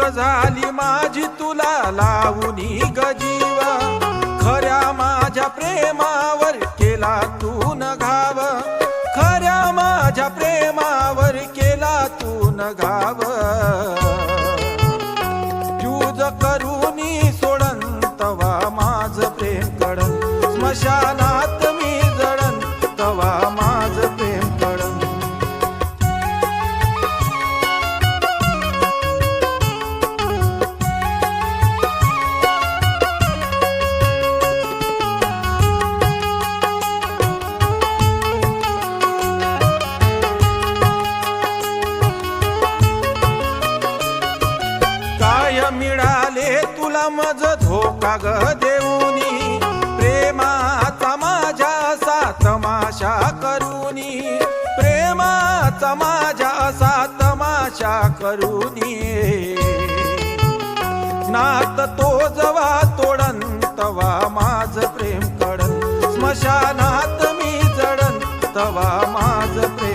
झाली माझी तुला लावूनी गजीव, खऱ्या माझ्या प्रेमावर केला तू न घाव, खऱ्या माझ्या प्रेमावर केला तू न घाव. युज करूनी सोडन तवा माझ प्रेम कडन, स्मशानात मी जडन तवा माझ प्रेम कडन. काय मिळाले तुला मज धोका ग देऊनी, प्रेमाचा माझ्या असा तमाशा करूनी, प्रेमाचा माझ्या असा तमाशा करूनी. नात तो जवा तोडन तवा माझ प्रेम कडन, स्मशानात मी जडन तवा माझ प्रेम